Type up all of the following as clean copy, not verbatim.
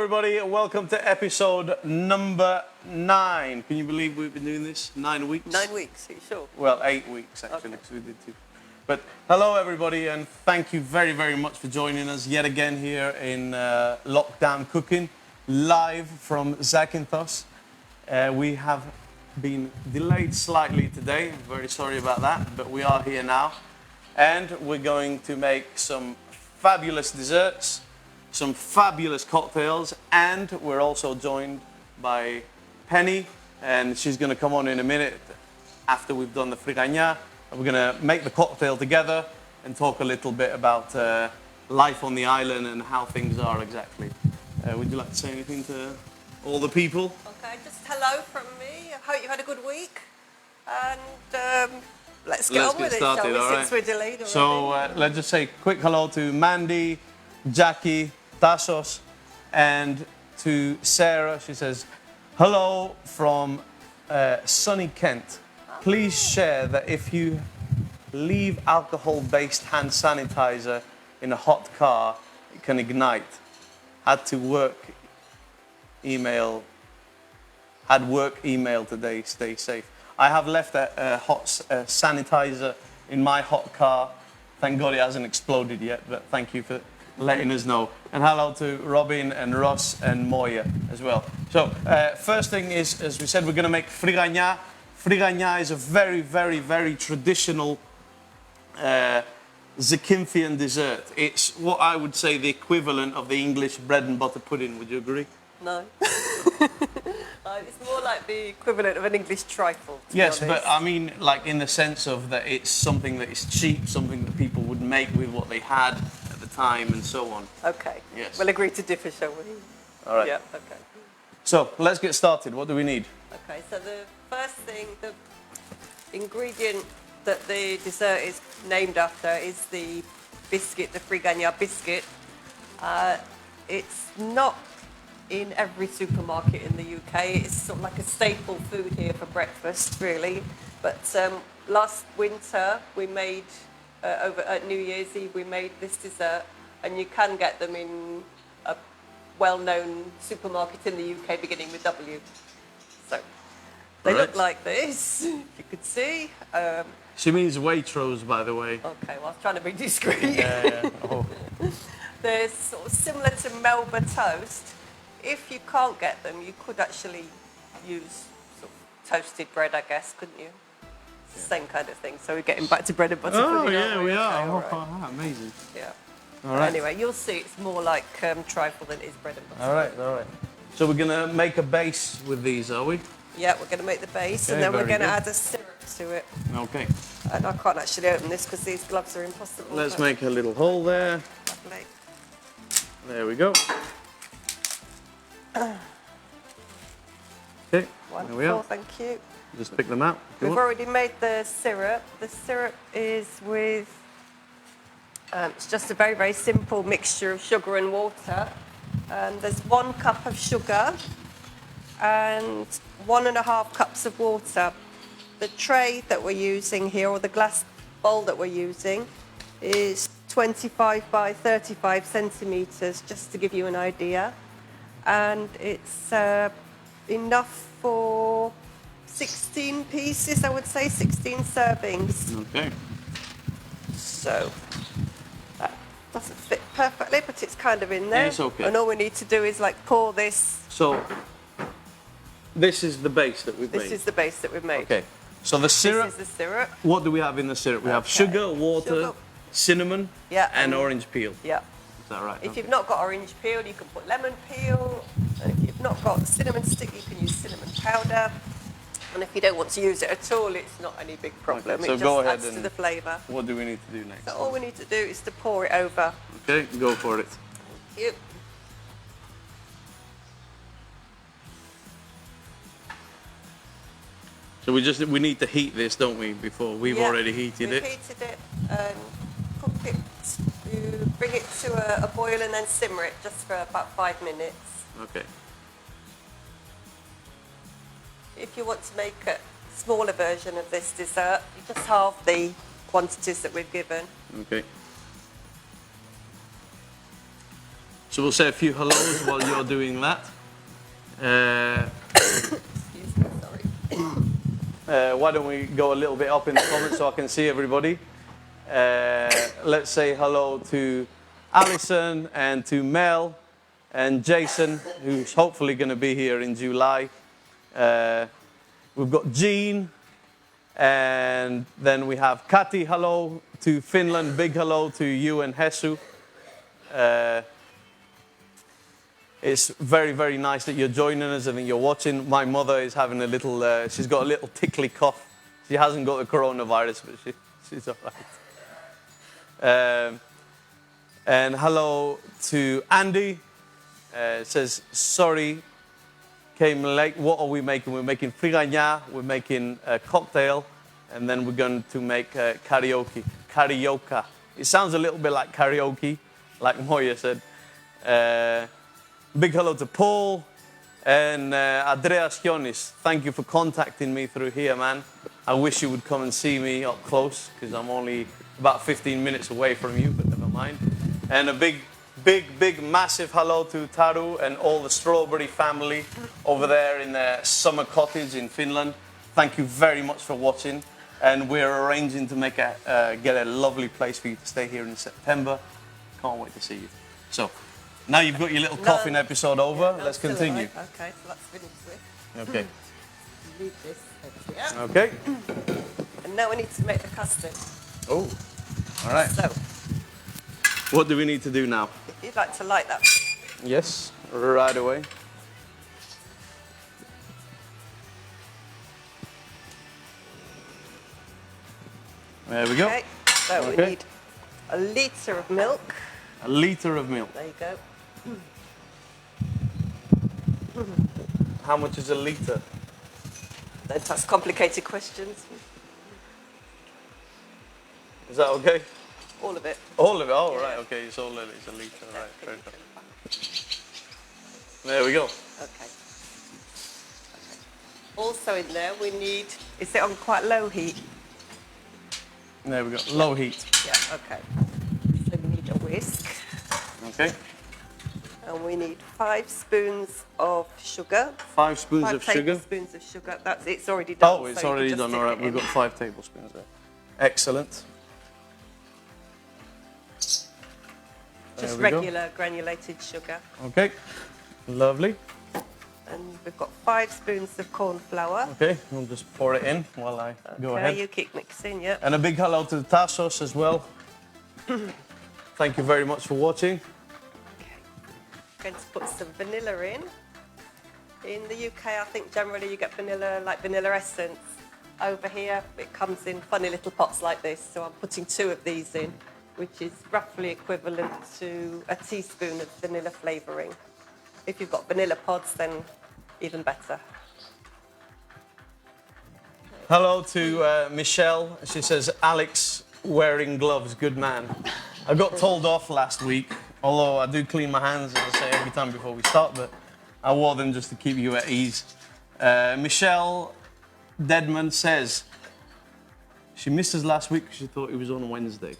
everybody, and welcome to episode number 9. Can you believe we've been doing this 9 weeks? 9 weeks, are you sure? Well, 8 weeks actually, Okay. because we did 2. But hello everybody, and thank you very, very much for joining us yet again here in Lockdown Cooking, live from Zakynthos. We have been delayed slightly today. I'm very sorry about that, but we are here now. And we're going to make some fabulous desserts, some fabulous cocktails, and we're also joined by Penny, and she's going to come on in a minute after we've done the frigagnà. We're going to make the cocktail together and talk a little bit about life on the island and how things are exactly. Would you like to say anything to all the people? Okay, just hello from me. I hope you had a good week. And let's get on with it, shall we, since we're delayed already. So let's just say quick hello to Mandy, Jackie, Tassos, and to Sarah. She says, hello from sunny Kent. Please share that if you leave alcohol-based hand sanitizer in a hot car, it can ignite. Had work email today, stay safe. I have left a hot sanitizer in my hot car. Thank God it hasn't exploded yet, but thank you for letting us know. And hello to Robin and Ross and Moya as well. So first thing is, as we said, we're going to make frigagnà. Frigagnà is a very, very, very traditional Zakynthosian dessert. It's what I would say the equivalent of the English bread and butter pudding. Would you agree? No. It's more like the equivalent of an English trifle. Yes, but I mean, like in the sense of that it's something that is cheap, something that people would make with what they had at the time and so on. Okay. Yes. We'll agree to differ, shall we? All right. Yeah, okay. So let's get started. What do we need? Okay, so the first thing, the ingredient that the dessert is named after is the biscuit, the frigagnà biscuit. It's not in every supermarket in the UK. It's sort of like a staple food here for breakfast, really. But last winter we made, over at New Year's Eve, we made this dessert, and you can get them in a well-known supermarket in the UK beginning with W. So they look like this, if you could see. She means Waitrose, by the way. Okay, well, I was trying to be discreet. Yeah. Oh. They're sort of similar to Melba toast. If you can't get them, you could actually use sort of toasted bread, I guess, couldn't you? It's the same kind of thing. So we're getting back to bread and butter Oh, pudding, yeah, aren't we are. Okay, Oh, amazing. Yeah. All right. Anyway, you'll see it's more like trifle than it is bread and butter. All right, all right. So we're going to make a base with these, are we? Yeah, we're going to make the base, Okay, and then we're very going to good. add a syrup to it. Okay. And I can't actually open this because these gloves are impossible. Let's but make a little hole there. lovely. There we go. Okay, there we Wonderful, are. thank you. Just pick them out. if you We've want. already made the syrup. The syrup is with, it's just a very, very simple mixture of sugar and water. There's 1 cup of sugar and 1.5 cups of water. The tray that we're using here, or the glass bowl that we're using, is 25 by 35 centimetres, just to give you an idea. And it's enough for 16 pieces, I would say, 16 servings. Okay. So that doesn't fit perfectly, but it's kind of in there. It's okay. And all we need to do is like pour this. So this is the base that we've made. This is the base that we've made. Okay. So the syrup. This is the syrup. What do we have in the syrup? We have Okay. sugar, water, Sugar. cinnamon, Yeah, and and- orange peel. Yeah. Is that right? If Okay. you've not got orange peel, you can put lemon peel. And if you've not got cinnamon stick, you can use cinnamon powder. And if you don't want to use it at all, it's not any big problem. Okay, so it go just ahead adds to and- the flavour. What do we need to do next? So all we need to do is to pour it over. Okay, go for it. Yep. So we need to heat this, don't we? Before we've Yeah, already heated we've it. heated it and cook it. You bring it to a boil and then simmer it just for about 5 minutes. Okay. If you want to make a smaller version of this dessert, you just halve the quantities that we've given. Okay. So we'll say a few hellos while you're doing that. Excuse me, sorry. Why don't we go a little bit up in the comments so I can see everybody? Let's say hello to Alison and to Mel and Jason, who's hopefully going to be here in July. We've got Jean, and then we have Kati. Hello to Finland. Big hello to you and Hesu. It's very, very nice that you're joining us and that you're watching. My mother is having a little, she's got a little tickly cough. She hasn't got the coronavirus, but she's all right. And hello to Andy. It says, sorry, came late. What are we making? We're making frigaña, we're making a cocktail, and then we're going to make karaoke. Karaoke. It sounds a little bit like karaoke, like Moya said. Big hello to Paul and Andreas Jonis. Thank you for contacting me through here, man. I wish you would come and see me up close because I'm only about 15 minutes away from you, but never mind. And a big, massive hello to Taru and all the Strawberry family over there in their summer cottage in Finland. Thank you very much for watching. And we're arranging to make get a lovely place for you to stay here in September. Can't wait to see you. So. Now you've got your little coughing episode over, let's continue. Right. Okay, so let's finish this. Okay. Leave this over here. Okay. And now we need to make the custard. Oh, all right. So, What do we need to do now? if you'd like to light that. Yes, right away. There we go. Okay, so we need a litre of milk. A litre of milk. There you go. How much is a litre? Don't ask complicated questions. Is that okay? All of it. All of it? Oh, Yeah. right, okay, it's all of it. It's a litre, right. Fair enough. There we go. Okay. Also in there we need, is it on quite low heat? There we go. Low heat. Yeah, okay. So we need a whisk. Okay. And we need 5 spoons of sugar. 5 spoons of sugar. 5 tablespoons of sugar. That's it's already done. Oh, it's so you can already just done. stick All right, it we've in. got 5 tablespoons there. Excellent. Just we go. regular granulated sugar. Okay, lovely. And we've got 5 spoons of corn flour. Okay, we'll just pour it in while I go ahead. You keep mixing, yeah. And a big hello to the Tassos as well. Thank you very much for watching. Okay. Going to put some vanilla in. In the UK, I think generally you get vanilla, like vanilla essence. Over here, it comes in funny little pots like this. So I'm putting 2 of these in, which is roughly equivalent to a teaspoon of vanilla flavouring. If you've got vanilla pods, then even better. Hello to Michelle. She says, Alex wearing gloves, good man. I got told off last week, although I do clean my hands, as I say every time before we start, but I wore them just to keep you at ease. Michelle Deadman says, she missed us last week because she thought it was on Wednesday.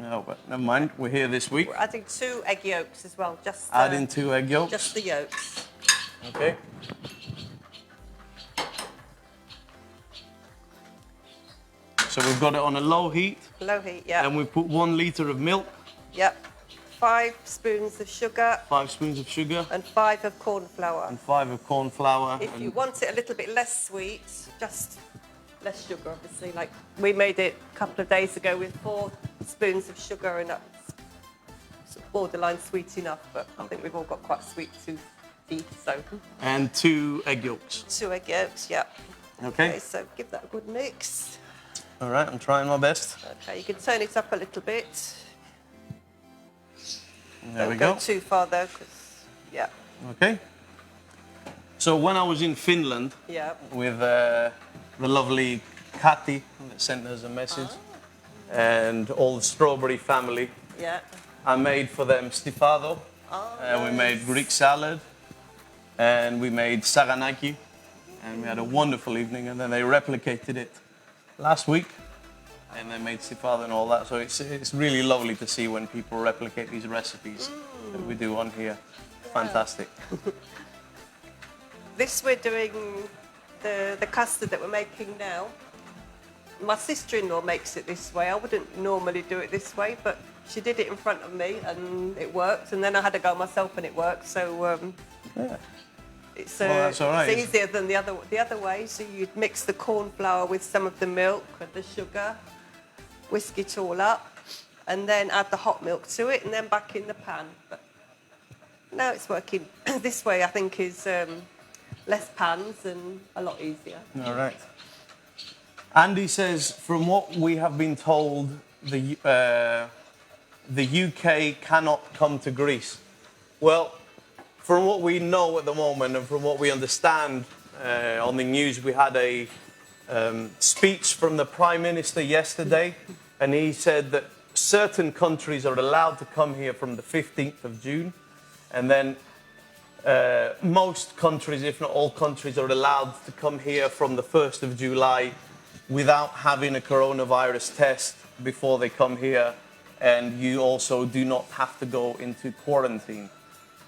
No, but never mind, we're here this week. We're adding 2 egg yolks as well. Just Adding 2 egg yolks. Just the yolks. Okay. So we've got it on a low heat. Low heat, yeah. And we put 1 litre of milk. Yep. 5 spoons of sugar. 5 spoons of sugar. And 5 of corn flour. And 5 of corn flour. If you want it a little bit less sweet, just less sugar, obviously. Like we made it a couple of days ago with 4 spoons of sugar, and that's sort of borderline sweet enough. But I think we've all got quite sweet teeth, so. And 2 egg yolks. 2 egg yolks, yeah. Okay. So give that a good mix. All right, I'm trying my best. Okay, you can turn it up a little bit. There we Don't go. go too far though, because yeah. Okay. So when I was in Finland Yeah. with the lovely Kati that sent us a message, and all the Strawberry family, Yeah. I made for them stifado. We made Greek salad, and we made saganaki, and we had a wonderful evening. And then they replicated it last week, and they made stifado and all that. So it's really lovely to see when people replicate these recipes. that we do on here. Fantastic. This we're doing the custard that we're making now. My sister-in-law makes it this way. I wouldn't normally do it this way, but she did it in front of me and it worked. And then I had to go myself and it worked. So Yeah. it's, Well, that's all right. it's easier than the other way. So you'd mix the corn flour with some of the milk and the sugar, whisk it all up, and then add the hot milk to it, and then back in the pan. But now it's working this way. I think is less pans and a lot easier. All right. Andy says, from what we have been told, the UK cannot come to Greece. Well, from what we know at the moment and from what we understand on the news, we had a speech from the Prime Minister yesterday, and he said that certain countries are allowed to come here from the 15th of June, and then most countries, if not all countries, are allowed to come here from the 1st of July without having a coronavirus test before they come here, and you also do not have to go into quarantine.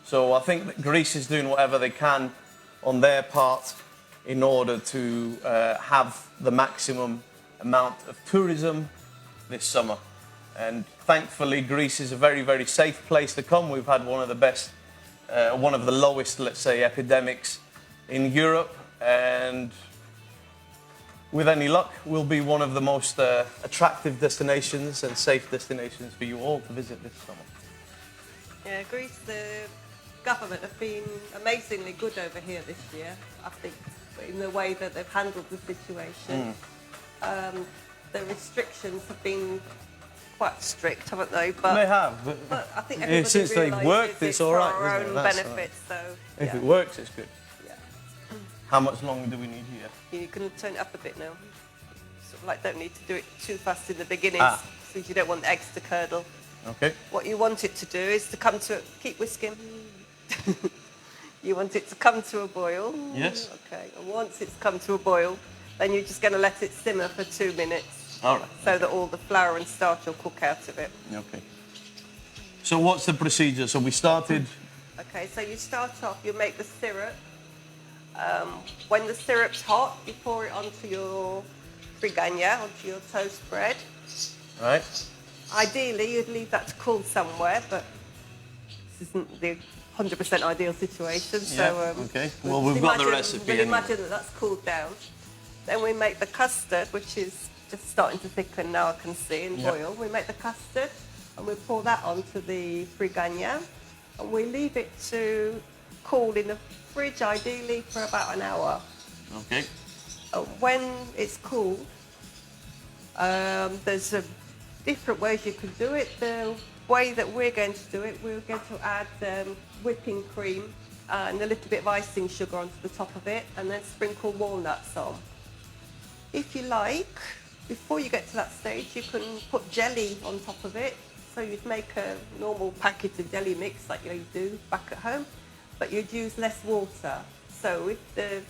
So I think that Greece is doing whatever they can on their part in order to have the maximum amount of tourism this summer. And thankfully, Greece is a very, very safe place to come. We've had one of the best, one of the lowest, let's say, epidemics in Europe, and with any luck, we'll be one of the most attractive destinations and safe destinations for you all to visit this summer. Yeah, Greece, the government have been amazingly good over here this year, I think, in the way that they've handled the situation. The restrictions have been quite strict, haven't they? But they have, but I think everybody since they've realises worked, it's all right, for our isn't it? own That's benefit. So if yeah. it works, it's good. Yeah. How much longer do we need here? You can turn it up a bit now. Sort of like don't need to do it too fast in the beginning, since you don't want the eggs to curdle. Okay. What you want it to do is to come to keep whisking. You want it to come to a boil. Yes. Okay. And once it's come to a boil, then you're just going to let it simmer for 2 minutes. All right. So that all the flour and starch will cook out of it. Okay. So what's the procedure? So we started. Okay. So you start off. You make the syrup. When the syrup's hot, you pour it onto your frigania, onto your toast bread. Right. Ideally, you'd leave that to cool somewhere, but this isn't the 100% ideal situation. Yeah, So, okay. Well, we've got the recipe We'll anyway. imagine that that's cooled down. Then we make the custard, which is just starting to thicken now, I can see, and boil. We make the custard, and we pour that onto the frigania, and we leave it to cool in the fridge, ideally for about an hour. Okay. When it's cool, there's different ways you can do it. The way that we're going to do it, we're going to add whipping cream and a little bit of icing sugar onto the top of it, and then sprinkle walnuts on. If you like, before you get to that stage, you can put jelly on top of it. So you'd make a normal packet of jelly mix like you do back at home, but you'd use less water. So if the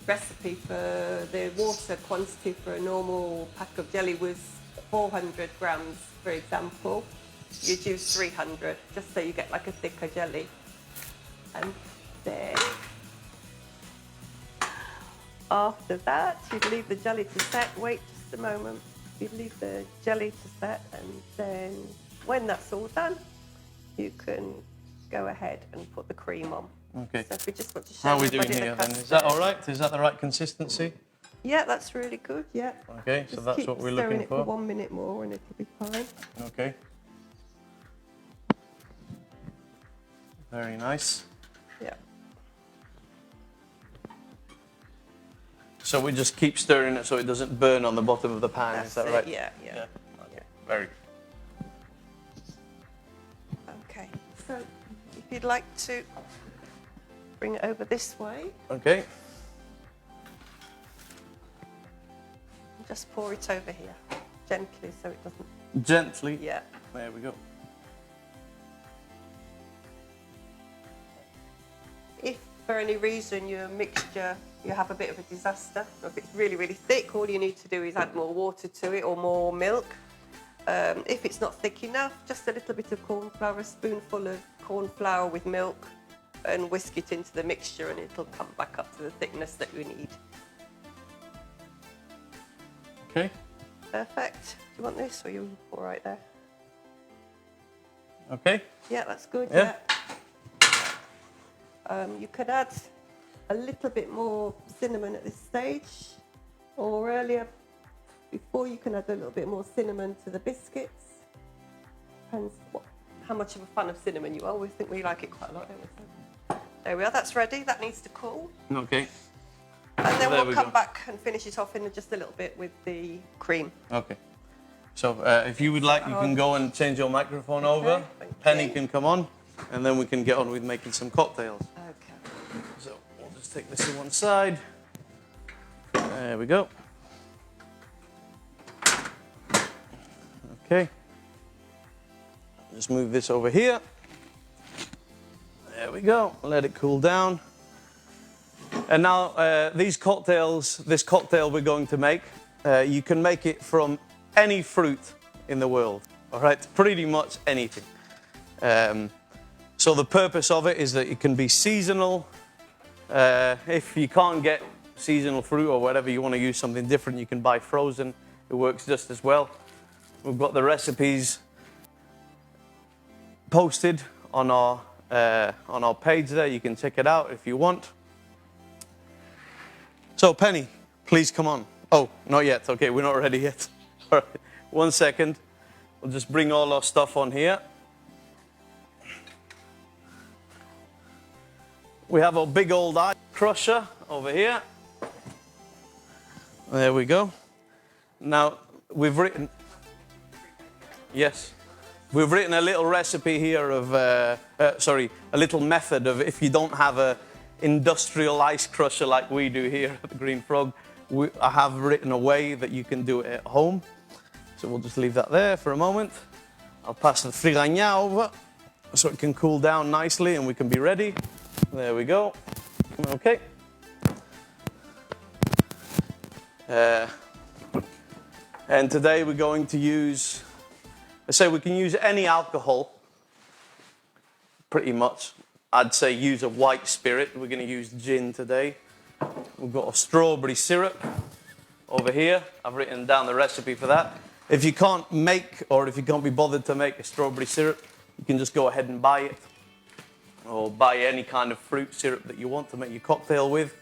recipe for the water quantity for a normal pack of jelly was 400 grams, for example, you'd use 300, just so you get like a thicker jelly. And then after that, you'd leave the jelly to set. Wait just a moment. You'd leave the jelly to set, and then when that's all done, you can go ahead and put the cream on. Okay. So if we just want to show How are we doing everybody here the then? Is that custard. all right? Is that the right consistency? Yeah, that's really good, yeah. Okay, so Just that's keep what we're stirring looking it for for. 1 minute more and it'll be fine. Okay. Very nice. Yeah. So we just keep stirring it so it doesn't burn on the bottom of the pan, That's is that it, right? yeah. Okay, very good. Okay, so if you'd like to bring it over this way, Okay. just pour it over here, gently so it doesn't, Gently. yeah. There we go. If for any reason your mixture, you have a bit of a disaster, or if it's really, really thick, all you need to do is add more water to it or more milk. If it's not thick enough, just a little bit of corn flour, a spoonful of corn flour with milk, and whisk it into the mixture, and it'll come back up to the thickness that we need. Okay. Perfect. Do you want this, or are you all right there? Okay. Yeah, that's good. Yeah. You could add a little bit more cinnamon at this stage, or earlier, before you can add a little bit more cinnamon to the biscuits. Depends how much of a fan of cinnamon you are. We think we like it quite a lot, don't we? There we are, that's ready. That needs to cool. Okay. And then There we'll we come go. back and finish it off in just a little bit with the cream. Okay. So if you would like, you can go and change your microphone over. thank Penny you. can come on, and then we can get on with making some cocktails. Okay. So we'll just take this to one side. There we go. Okay. Just move this over here. There we go. Let it cool down. And now this cocktail we're going to make, you can make it from any fruit in the world. All right, pretty much anything. So the purpose of it is that it can be seasonal. If you can't get seasonal fruit or whatever, you want to use something different, you can buy frozen. It works just as well. We've got the recipes posted on our page there. You can check it out if you want. So Penny, please come on. Oh, not yet. Okay, we're not ready yet. All right, 1 second. We'll just bring all our stuff on here. We have our big old ice crusher over here. There we go. Now, we've written a little recipe here of, a little method of if you don't have a industrial ice crusher like we do here at the Green Frog, I have written a way that you can do it at home. So we'll just leave that there for a moment. I'll pass the friganha over so it can cool down nicely and we can be ready. There we go. Okay. And today we're going to use, I say we can use any alcohol, pretty much. I'd say use a white spirit. We're going to use gin today. We've got a strawberry syrup over here. I've written down the recipe for that. If you can't make, or if you can't be bothered to make a strawberry syrup, you can just go ahead and buy it. Or buy any kind of fruit syrup that you want to make your cocktail with.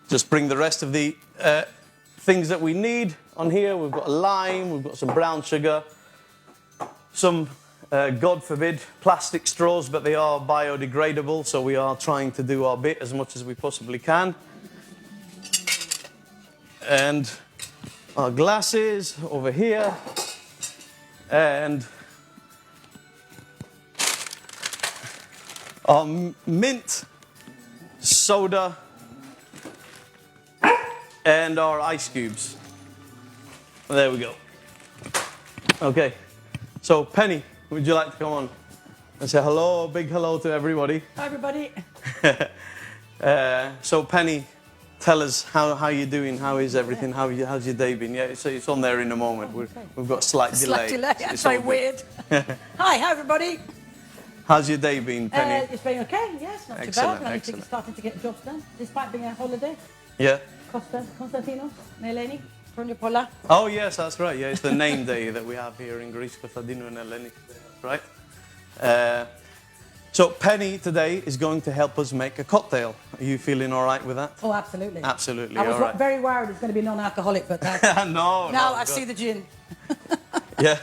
Just bring the rest of the things that we need on here. We've got a lime, we've got some brown sugar, some, God forbid, plastic straws, but they are biodegradable, so we are trying to do our bit as much as we possibly can. And our glasses over here, and our mint, soda, and our ice cubes. There we go. Okay, so Penny, would you like to come on and say hello, a big hello to everybody? Hi, everybody. So Penny, tell us how you're doing. How is everything? How's your day been? Yeah, it's on there in a moment. We've got a slight delay. That's very weird. Hi, everybody. How's your day been, Penny? It's been okay. Yes, not too Excellent, bad. I think excellent. it's starting to get jobs done, despite being a holiday. Yeah. Constantinos, Eleni, from Pola. Oh yes, that's right. Yeah, it's the name day that we have here in Greece, Konstantino and Eleni. Right. So Penny today is going to help us make a cocktail. Are you feeling all right with that? Oh, absolutely. Absolutely. I was all right. very worried it's going to be non-alcoholic, but no. now I see the gin. Yeah.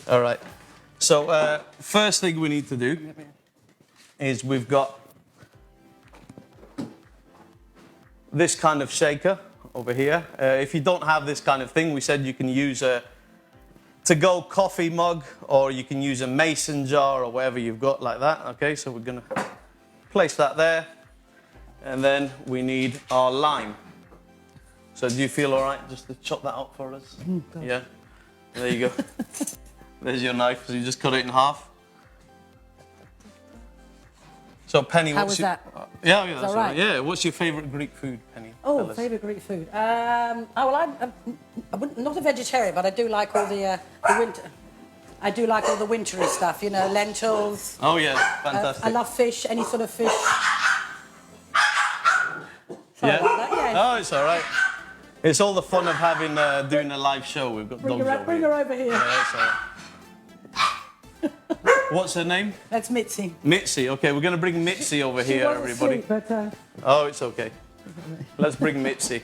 All right. So first thing we need to do is we've got this kind of shaker over here. If you don't have this kind of thing, we said you can use a to-go coffee mug, or you can use a mason jar or whatever you've got like that. Okay, so we're going to place that there. And then we need our lime. So do you feel all right just to chop that up for us? Yeah. There you go. There's your knife, so you just cut it in half. So Penny, How what's was your... that? Yeah, that's all right. right? Yeah, what's your favourite Greek food, Penny? Oh, Oh, favourite Greek food. I'm not a vegetarian, but I do like all the winter. I do like all the wintry stuff, you know, lentils. Oh, yeah, fantastic. I love fish, any sort of fish. Sorry Yeah. about that, yeah. Oh, it's all right. It's all the fun of having doing a live show. We've got dogs over Bring here. her over here. Yeah, it's all right. What's her name? That's Mitzi. Mitzi. Okay, we're going to bring Mitzi over She here, wasn't everybody. sweet, but Oh, it's okay. Let's bring Mitzi.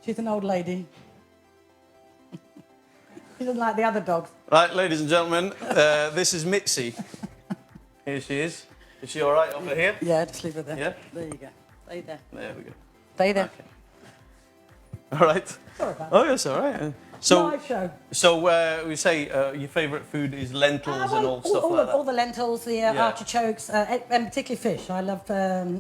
she's an old lady. She doesn't like the other dogs. Right, ladies and gentlemen, this is Mitzi. Here she is. Is she all right over here? Yeah, just leave her there. Yeah? There you go. Stay there. There we go. Stay there. Okay. All right. Sorry about Oh, yes, all right. Live show. So we say your favourite food is lentils and all stuff like that. All the lentils, the Yeah. artichokes, and particularly fish. I love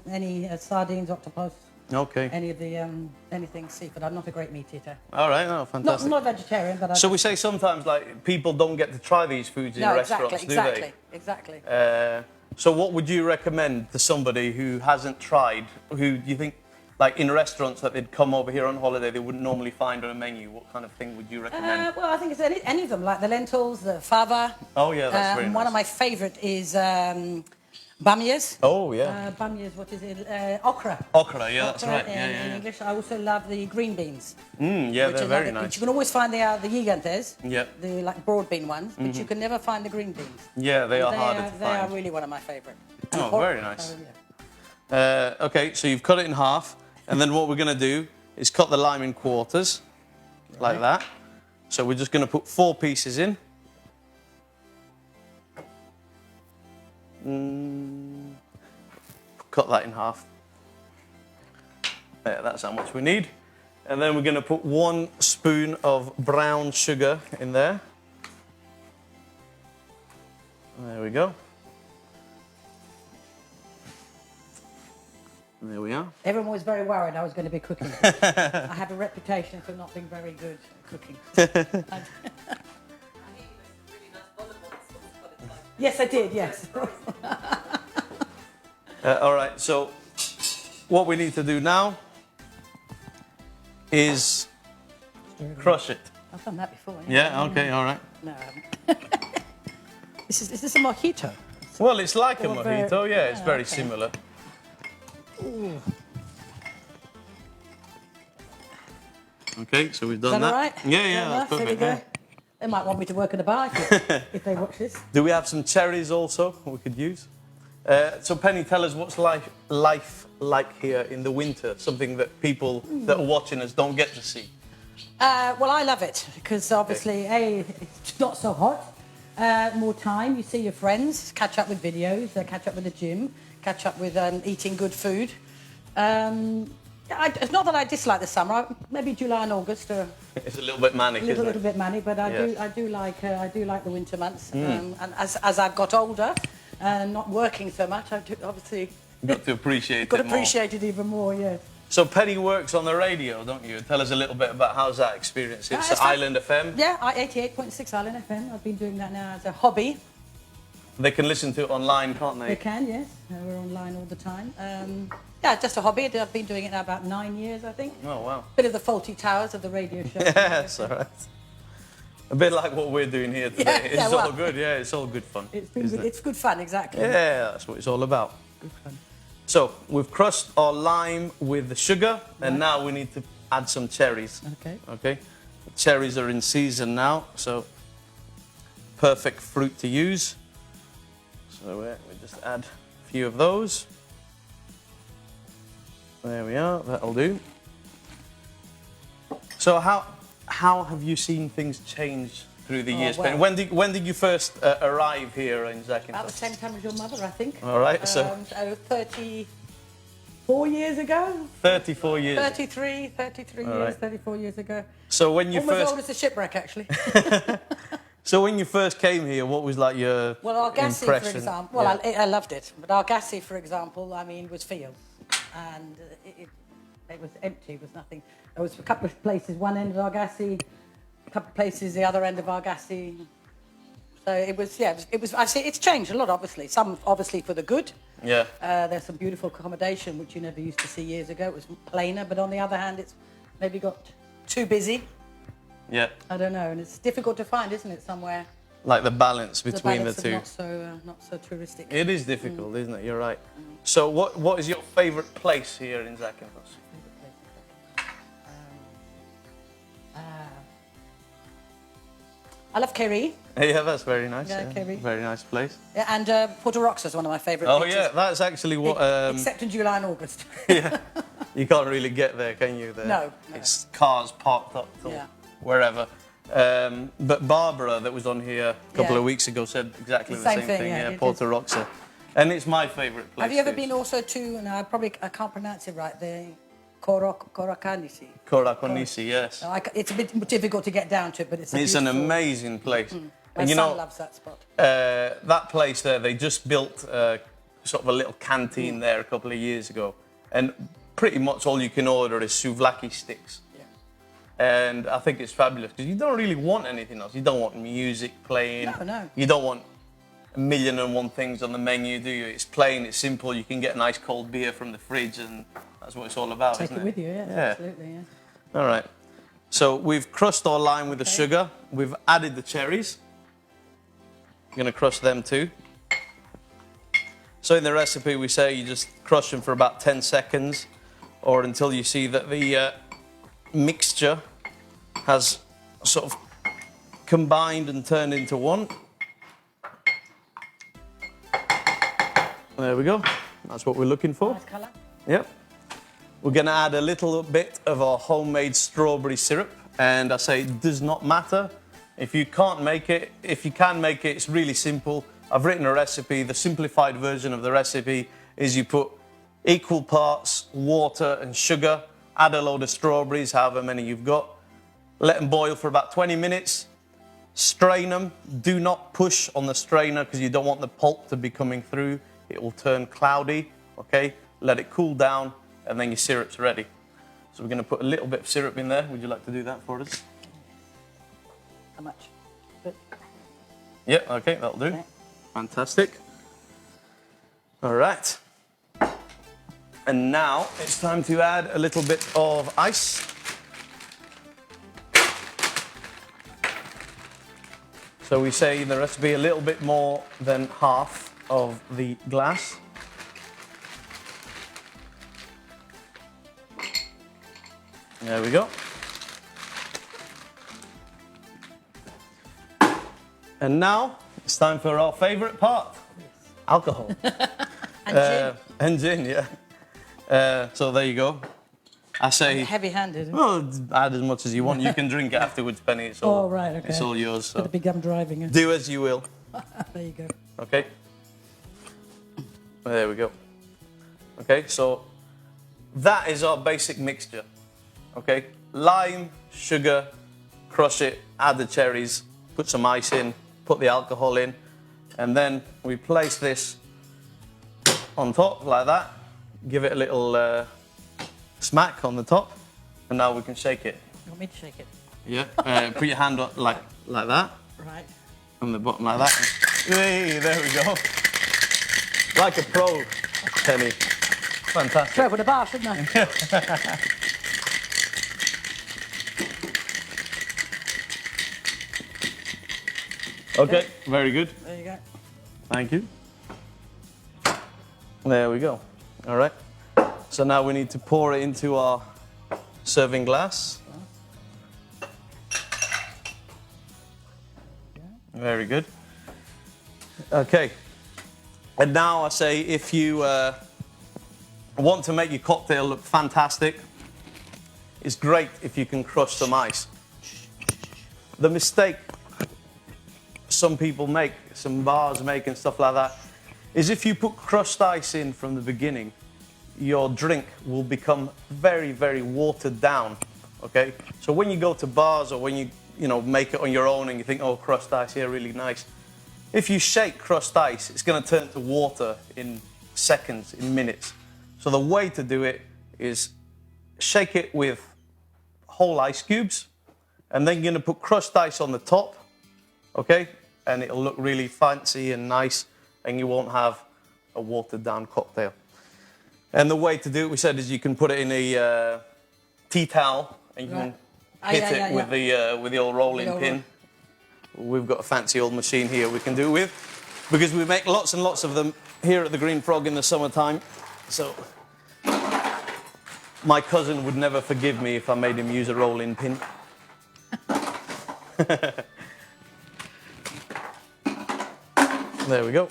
any sardines, octopus, Okay. any of the anything seafood. I'm not a great meat eater. All right. Oh, Not fantastic. not vegetarian, but I. So we say sometimes like people don't get to try these foods in no, restaurants, exactly. do they? So what would you recommend to somebody who hasn't tried, who you think, like in restaurants that they'd come over here on holiday, they wouldn't normally find on a menu? What kind of thing would you recommend? Well, I think it's any of them, like the lentils, the fava. Oh yeah, that's very nice. One of my favourite is bamias. Oh yeah. Bamias, what is it? Okra. Okra, yeah, that's Okra right. In, Yeah, in yeah, English, I also love the green beans. yeah, which they're are very like- nice. Which you can always find the gigantes, Yeah. the like broad bean ones, but you can never find the green beans. Yeah, they are They harder are, to they are find. really one of my favourite. Oh, very nice. Yeah. Okay, so you've cut it in half, and then what we're going to do is cut the lime in quarters, like that. So we're just going to put 4 pieces in. Cut that in half. There, that's how much we need. And then we're going to put 1 spoon of brown sugar in there. There we go. There we are. Everyone was very worried I was going to be cooking. I have a reputation for not being very good at cooking. Yes, I did, yes. All right, so what we need to do now is crush it. I've done that before. Yeah, okay, all right. No, I haven't. Is this a mojito? Well, it's like a Or very- mojito, yeah, it's yeah, very okay. similar. Ooh. Okay, so we've Is done that that. all right? Yeah, Fair yeah, enough, that's there we perfect. go. Yeah. They might want me to work at a bar if they watch this. Do we have some cherries also we could use? So Penny, tell us what's life like here in the winter, something that people that are watching us don't get to see. Well, I love it because obviously, it's not so hot. More time, you see your friends, catch up with videos, catch up with the gym, catch up with eating good food. It's not that I dislike the summer. Maybe July and August are It's a little bit manic, a isn't little it? bit manic, but Yes. I do like the winter months. And as I've got older and not working so much, I do, obviously Got to appreciate got it to more. appreciate it even more. Yeah. So Penny works on the radio, don't you? Tell us a little bit about how's that experience. It's it's fun. Island FM. Yeah, 88.6 Island FM. I've been doing that now as a hobby. They can listen to it online, can't They they? can, yes. We're online all the time. Yeah, just a hobby. I've been doing it now about 9 years, I think. Oh, wow. Bit of the faulty towers of the radio show. Yes, all right. A bit like what we're doing here today. Yeah, yeah, It's well, all good, yeah, it's all good fun. It's been isn't good. it? It's good fun, exactly. Yeah, that's what it's all about. Good fun. So, we've crushed our lime with the sugar, and now we need to add some cherries. Okay. Okay? The cherries are in season now, so perfect fruit to use. So we just add a few of those. There we are, that'll do. So how have you seen things change through the years? well. Penny? When did you first arrive here in About the Zakynthos? same time as your mother, I think. All right, so 34 years ago? 34 years. 33 All years, right. 34 years ago. So when you Almost first old as a shipwreck, actually. So when you first came here, what was like your Well, Argosy, for impression? example, well, I loved it. But Argosy, for example, I mean, was fields. And it was empty, it was nothing. There was a couple of places, one end of Argosy, a couple of places, the other end of Argosy. So it was, yeah, it was I see it's changed a lot, obviously. Some obviously for the good, Yeah. There's some beautiful accommodation which you never used to see years ago. It was plainer, but on the other hand, it's maybe got too busy. Yeah. I don't know, and it's difficult to find, isn't it, somewhere? Like the balance The between balance the two. of not so touristic. It is difficult, isn't it? You're right. So what is your favourite place here in Zakynthos? I love Kerry. Yeah, that's very nice. Yeah, Kerry. Very nice place. Yeah, and Porto Roxa is one of my favourite Oh beaches. yeah, that's actually what. Except in July and August. Yeah, you can't really get there, can you? There? No. It's cars parked up till Yeah. wherever. But Barbara, that was on here a couple Yeah. of weeks ago, said exactly The the same same thing, thing. yeah, Yeah, it Porto is. Roxa, and it's my favourite place. Have you ever too. been also to, and I can't pronounce it right, the Korakanisi? Korakonisi? Yes. No, it's a bit difficult to get down to, but it's a It's an beautiful- amazing place. My And you son know, loves that spot. that place there, they just built sort of a little canteen there a couple of years ago. And pretty much all you can order is souvlaki sticks. Yeah. And I think it's fabulous because you don't really want anything else. You don't want music playing. No. You don't want a million and one things on the menu, do you? It's plain, it's simple. You can get a nice cold beer from the fridge, and that's what it's all about, Take isn't it with you, yeah, absolutely, yeah. All right. So we've crushed our lime with the sugar. We've added the cherries. I'm going to crush them too. So in the recipe we say you just crush them for about 10 seconds or until you see that the mixture has sort of combined and turned into one. There we go. That's what we're looking for. Nice colour. Yep. We're going to add a little bit of our homemade strawberry syrup, and I say it does not matter. If you can't make it, if you can make it, it's really simple. I've written a recipe. The simplified version of the recipe is you put equal parts water and sugar, add a load of strawberries, however many you've got, let them boil for about 20 minutes, strain them. Do not push on the strainer because you don't want the pulp to be coming through. It will turn cloudy, okay? Let it cool down, and then your syrup's ready. So we're going to put a little bit of syrup in there. Would you like to do that for us? How much? Good. Yeah, okay, that'll do. Okay. Fantastic. All right. And now it's time to add a little bit of ice. So we say in the recipe a little bit more than half of the glass. There we go. And now it's time for our favourite part, alcohol. And gin. And gin, yeah. So there you go. I say, Heavy-handed. well, add as much as you want. You can drink it afterwards, Penny. It's all, Oh, right, okay. It's all yours. Got to So be gum driving. do as you will. There you go. Okay. There we go. Okay, so that is our basic mixture. Okay, lime, sugar, crush it, add the cherries, put some ice in, put the alcohol in, and then we place this on top like that. Give it a little smack on the top, and now we can shake it. You want me to shake it? Yeah. Put your hand up like that, Right. on the bottom like that. Hey, there we go. Like a pro, Penny. Fantastic. Throw it with a bar, shouldn't I? Okay, very good. There you go. Thank you. There we go. All right. So now we need to pour it into our serving glass. Very good. Okay. And now I say if you want to make your cocktail look fantastic, it's great if you can crush some ice. The mistake some people make, some bars make and stuff like that, is if you put crushed ice in from the beginning, your drink will become very, very watered down, okay? So when you go to bars or when you know, make it on your own and you think, oh, crushed ice here, really nice. If you shake crushed ice, it's gonna turn to water in seconds, in minutes. So the way to do it is shake it with whole ice cubes, and then you're gonna put crushed ice on the top, okay? And it'll look really fancy and nice, and you won't have a watered down cocktail. And the way to do it, we said, is you can put it in a tea towel and you can hit it with the old rolling pin. We've got a fancy old machine here we can do it with, because we make lots and lots of them here at the Green Frog in the summertime. So my cousin would never forgive me if I made him use a rolling pin. There we go.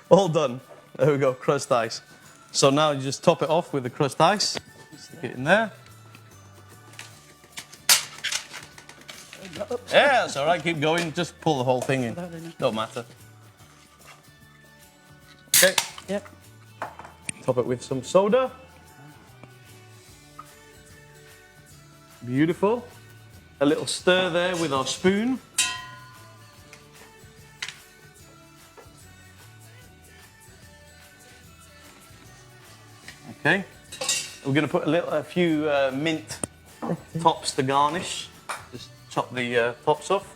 All done. There we go, crushed ice. So now you just top it off with the crushed ice. Stick it in there. Yeah, that's all right. Keep going. Just pull the whole thing in. Don't matter. Okay. Yep. Top it with some soda. Beautiful. A little stir there with our spoon. Okay. We're going to put a few mint tops to garnish. Just chop the tops off.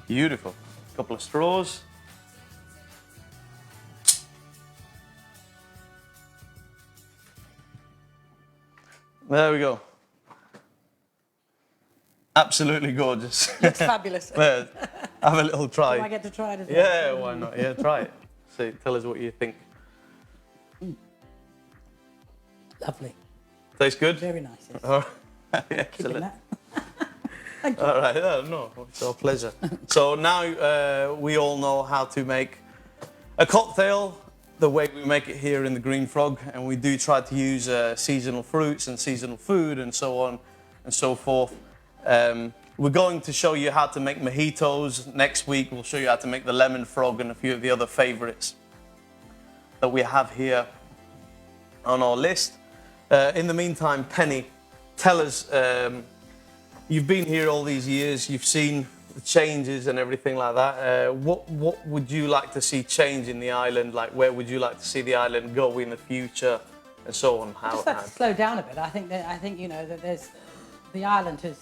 Beautiful. A couple of straws. There we go. Absolutely gorgeous. Looks fabulous. Have a little try. Do I get to try it as well? Yeah, why not? Yeah, try it. See, tell us what you think. Lovely. Tastes good? Very nice. Yes. All right. Keeping Excellent. that. Thank you. All right, no, it's our pleasure. So now we all know how to make a cocktail the way we make it here in the Green Frog, and we do try to use seasonal fruits and seasonal food and so on and so forth. We're going to show you how to make mojitos. Next week we'll show you how to make the lemon frog and a few of the other favorites that we have here on our list. In the meantime, Penny, tell us, you've been here all these years, you've seen the changes and everything like that. What would you like to see change in the island? Like, where would you like to see the island go in the future, and so on? Just like to slow down a bit. I think you know that the island has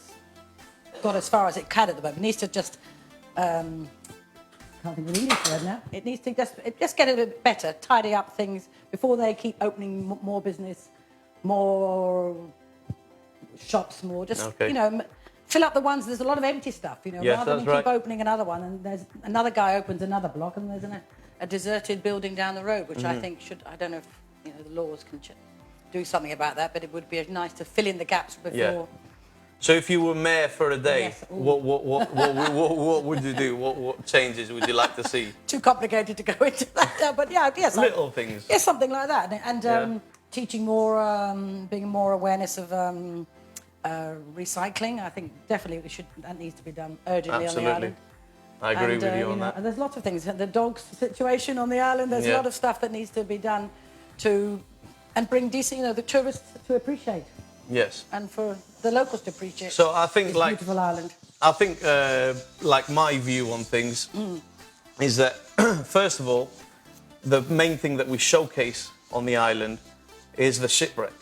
got as far as it can at the moment. It needs to just can't think of the English word now. It needs to just get a bit better, tidy up things before they keep opening more business, more shops, more just you know. Fill up the ones. There's a lot of empty stuff, you know. Yes, rather than that's keep opening another one, and there's another guy opens another block, and there's a deserted building down the road, which I think should. I don't know if you know the laws can do something about that, but it would be nice to fill in the gaps before. Yeah. So if you were mayor for a day, Yes. what would you do? What changes would you like to see? Too complicated to go into that, but yeah, yes, Little things. yes, something like that, and teaching more, being more awareness of. Recycling, I think definitely that needs to be done urgently on the island. I agree with you on that. And there's lots of things. The dogs situation on the island, there's a lot of stuff that needs to be done and bring decent, you know, the tourists to appreciate. Yes. And for the locals to appreciate. So I think this beautiful island. I think like my view on things is that first of all, the main thing that we showcase on the island is the shipwreck.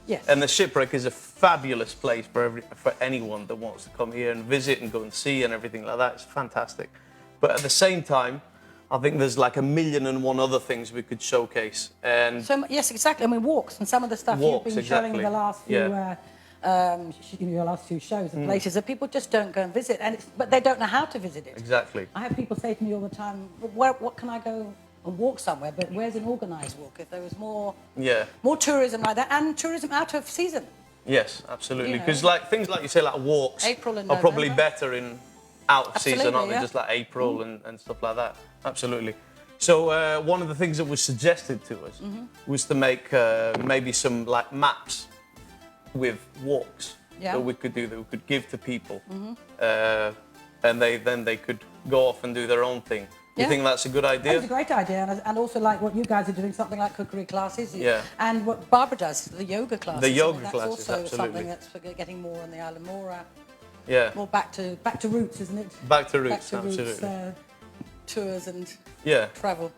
Yes. And the shipwreck is a fabulous place for anyone that wants to come here and visit and go and see and everything like that. It's fantastic. But at the same time, I think there's like 1,000,001 other things we could showcase. And so yes, exactly. I mean, walks and some of the stuff you've been showing in the last few, your last few shows and places that people just don't go and visit, but they don't know how to visit it. Exactly. I have people say to me all the time, "What can I go and walk somewhere? But where's an organised walk? If there was more tourism like that, and tourism out of season." Yes, absolutely. Because like things like you say, like walks, April and are probably November. better in out of season, aren't they? Yeah. Just like April and stuff like that. Absolutely. So one of the things that was suggested to us was to make maybe some like maps with walks that we could do, that we could give to people, and then they could go off and do their own thing. You think that's a good idea? It's a great idea, and also like what you guys are doing, something like cookery classes. Yeah. And what Barbara does, the yoga classes. The yoga that's classes, also absolutely. something that's getting more on the island, more Yeah. More back to roots, isn't it? Back to roots, Back to absolutely. roots, tours and Yeah. travel.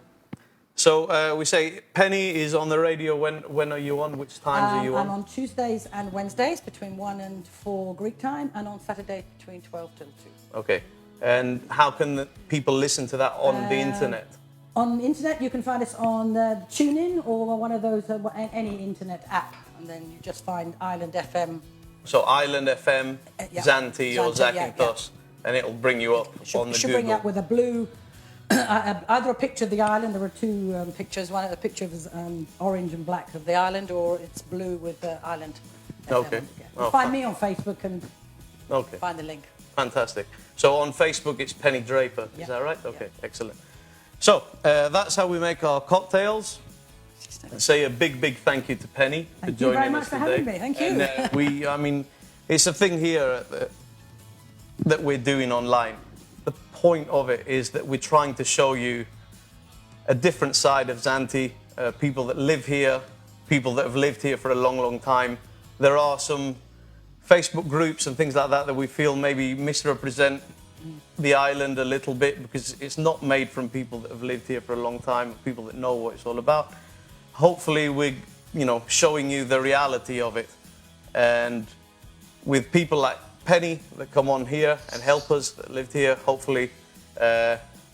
So we say Penny is on the radio. When are you on? Which times are you on? I'm on Tuesdays and Wednesdays between 1 and 4 Greek time, and on Saturday between 12 till 2. Okay. And how can the people listen to that on the internet? On the internet, you can find us on TuneIn or one of those, any internet app, and then you just find Island FM. So Island FM, Yeah. Zanti or Zanti, yeah, Zakynthos, and it'll bring you up on the should Google. bring you up with a blue, either a picture of the island. There are two pictures. One, a picture of orange and black of the island, or it's blue with the island. FM. Okay. Yeah. Oh, Find me on Facebook and Okay. find the link. Fantastic. So on Facebook, it's Penny Draper. Yeah. Is that right? Okay, Yeah. excellent. So that's how we make our cocktails. Say a big thank you to Penny for Thank you very joining much us for today. having me. Thank you. And I mean, it's a thing here that we're doing online. The point of it is that we're trying to show you a different side of Zanti, people that live here, people that have lived here for a long time. There are some Facebook groups and things like that that we feel maybe misrepresent the island a little bit, because it's not made from people that have lived here for a long time, people that know what it's all about. Hopefully we're, showing you the reality of it. And with people like Penny that come on here and help us, that lived here, hopefully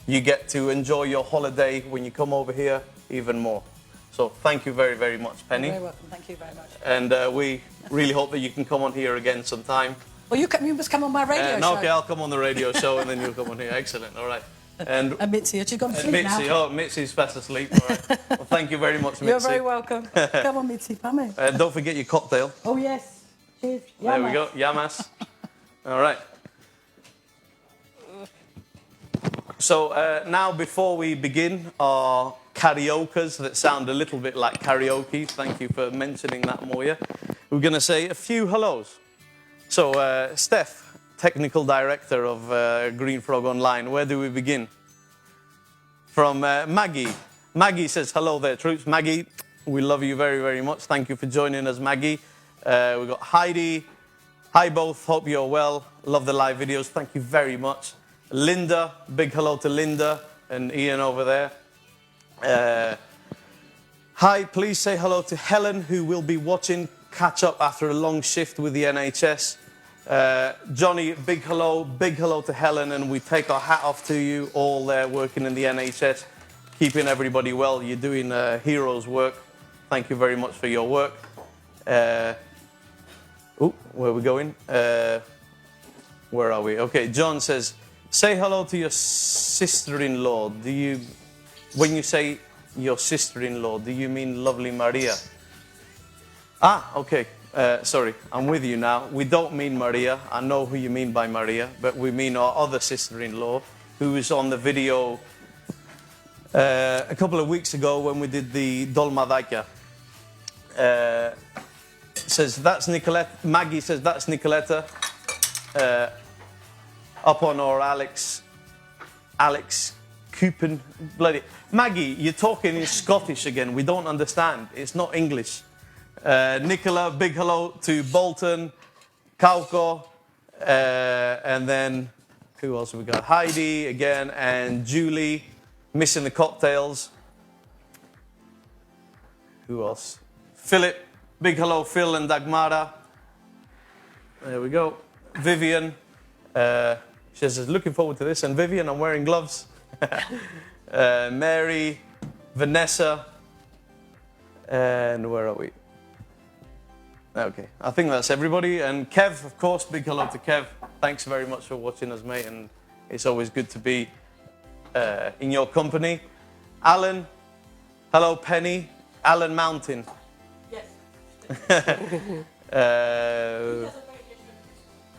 you get to enjoy your holiday when you come over here even more. So thank you very much, Penny. You're very welcome. Thank you very much. And we really hope that you can come on here again sometime. Well, you must come on my radio show. Okay, I'll come on the radio show and then you'll come on here. Excellent, all right. And Mitzi, she's gone to sleep Mitzi, now. Mitzi's fast asleep. All right. Well, thank you very much, Mitzi. You're very welcome. Come on, Mitzi, come in. Don't forget your cocktail. Oh, yes. Cheers. There we go, Yamas. All right. So now, before we begin our karaokes that sound a little bit like karaoke, thank you for mentioning that, Moya, we're going to say a few hellos. So, Steph, Technical Director of Green Frog Online, where do we begin? From Maggie. Maggie says, hello there, troops. Maggie, we love you very much. Thank you for joining us, Maggie. We've got Heidi. Hi both, hope you're well. Love the live videos, thank you very much. Linda, big hello to Linda and Ian over there. Hi, please say hello to Helen, who will be watching catch up after a long shift with the NHS. Johnny, big hello to Helen, and we take our hat off to you all there working in the NHS, keeping everybody well. You're doing heroes work. Thank you very much for your work. Where are we going? Where are we? Okay, John says, say hello to your sister-in-law. When you say your sister-in-law, do you mean lovely Maria? Okay. Sorry, I'm with you now. We don't mean Maria. I know who you mean by Maria, but we mean our other sister-in-law, who was on the video a couple of weeks ago when we did the Dolmadaika. Says that's Nicoletta. Maggie says that's Nicoletta. Up on our Alex Coupin. Bloody Maggie, you're talking in Scottish again. We don't understand. It's not English. Nicola, big hello to Bolton, Kauko, and then who else have we got? Heidi again, and Julie, missing the cocktails. Who else? Philip, big hello, Phil and Dagmara. There we go. Vivian, she says, looking forward to this. And Vivian, I'm wearing gloves. Mary, Vanessa, and where are we? Okay, I think that's everybody. And Kev, of course, big hello to Kev. Thanks very much for watching us, mate, and it's always good to be in your company. Alan, hello, Penny. Alan Mountain. Yes.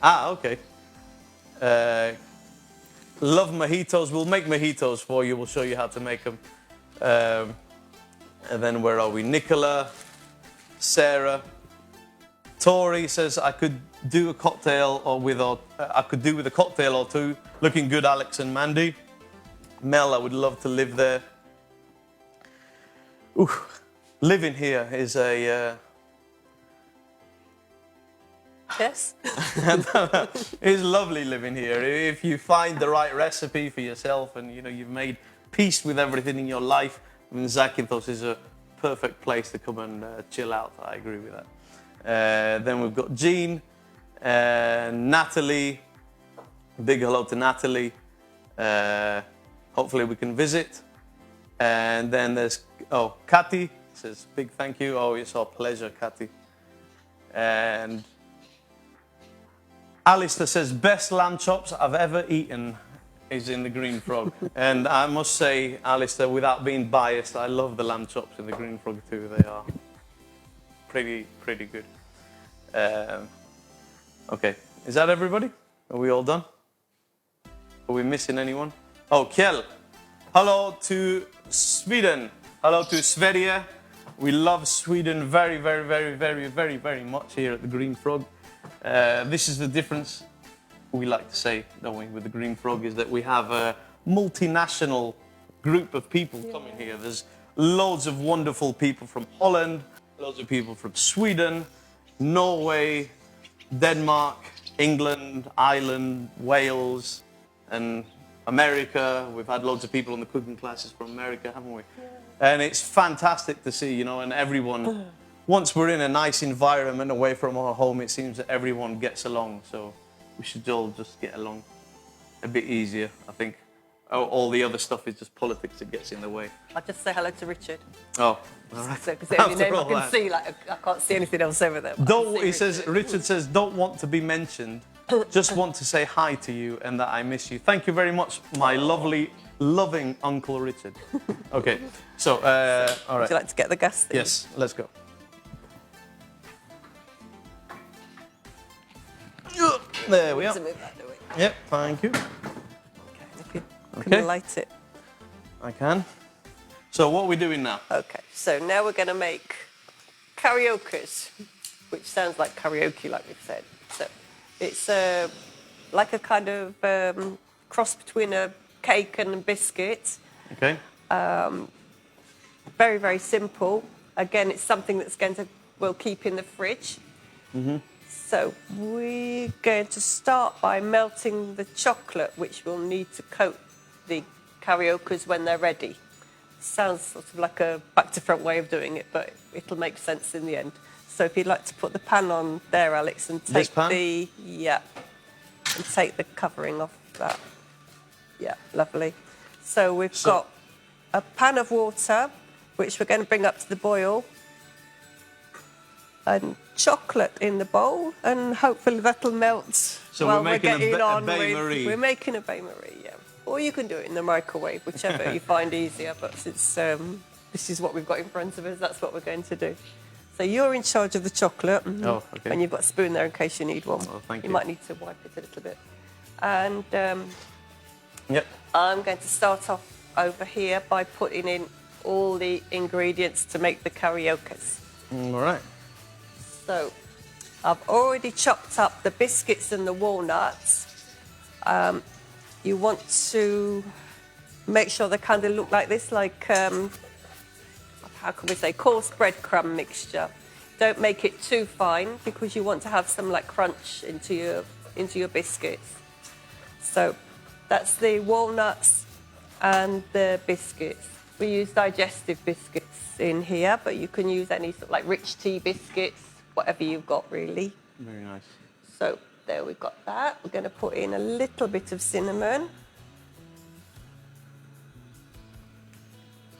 Okay. Love mojitos. We'll make mojitos for you. We'll show you how to make them. And then where are we? Nicola, Sarah. Tori says I could do a cocktail I could do with a cocktail or two. Looking good, Alex and Mandy. Mel, I would love to live there. Ooh, living here is a Yes. It's lovely living here. If you find the right recipe for yourself and you've made peace with everything in your life, I mean, Zakynthos is a perfect place to come and chill out. I agree with that. Then we've got Jean, Natalie. Big hello to Natalie. Hopefully we can visit. And then there's Kathy says big thank you. Oh, it's our pleasure, Kathy. And Alistair says best lamb chops I've ever eaten is in the Green Frog. And I must say, Alistair, without being biased, I love the lamb chops in the Green Frog too. They are pretty good. Okay, is that everybody? Are we all done? Are we missing anyone? Oh, Kjell. Hello to Sweden. Hello to Sverige. We love Sweden very much here at the Green Frog. This is the difference we like to say, don't we, with the Green Frog, is that we have a multinational group of people coming here. There's loads of wonderful people from Holland, loads of people from Sweden, Norway, Denmark, England, Ireland, Wales, and America. We've had loads of people on the cooking classes from America, haven't we? Yeah. And it's fantastic to see, and everyone, once we're in a nice environment away from our home, it seems that everyone gets along. So we should all just get along a bit easier, I think. All the other stuff is just politics that gets in the way. I'll just say hello to Richard. Oh, all right. Because the only name I can see, I can't see anything else over there. Richard says, don't want to be mentioned. Just want to say hi to you and that I miss you. Thank you very much, my lovely, loving Uncle Richard. Okay, so, all right. Would you like to get the gas thing? Yes, let's go. There we are. Move that, do we? Yep, thank you. Okay, if you can light it. I can. So what are we doing now? Okay, so now we're going to make karaokes, which sounds like karaoke, like we've said. So it's like a kind of cross between a cake and a biscuit. Okay. Very simple. Again, it's something that's we'll keep in the fridge. Mm-hmm. So we're going to start by melting the chocolate, which we'll need to coat the karaokes when they're ready. Sounds sort of like a back-to-front way of doing it, but it'll make sense in the end. So if you'd like to put the pan on there, Alex, and take and take the covering off that. Yeah, lovely. So we've got a pan of water, which we're going to bring up to the boil, and chocolate in the bowl, and hopefully that'll melt. So we're making a bain-marie. We're making a bain-marie, yeah. Or you can do it in the microwave, whichever you find easier. But since this is what we've got in front of us, that's what we're going to do. So you're in charge of the chocolate. Oh, okay. And you've got a spoon there in case you need one. Oh, thank you. You might need to wipe it a little bit. And yep. I'm going to start off over here by putting in all the ingredients to make the karaokes. All right. So I've already chopped up the biscuits and the walnuts. You want to make sure they kind of look like this, like, how can we say, coarse breadcrumb mixture. Don't make it too fine because you want to have some like crunch into your biscuits. So that's the walnuts and the biscuits. We use digestive biscuits in here, but you can use any sort of like rich tea biscuits, whatever you've got really. Very nice. So there we've got that. We're going to put in a little bit of cinnamon.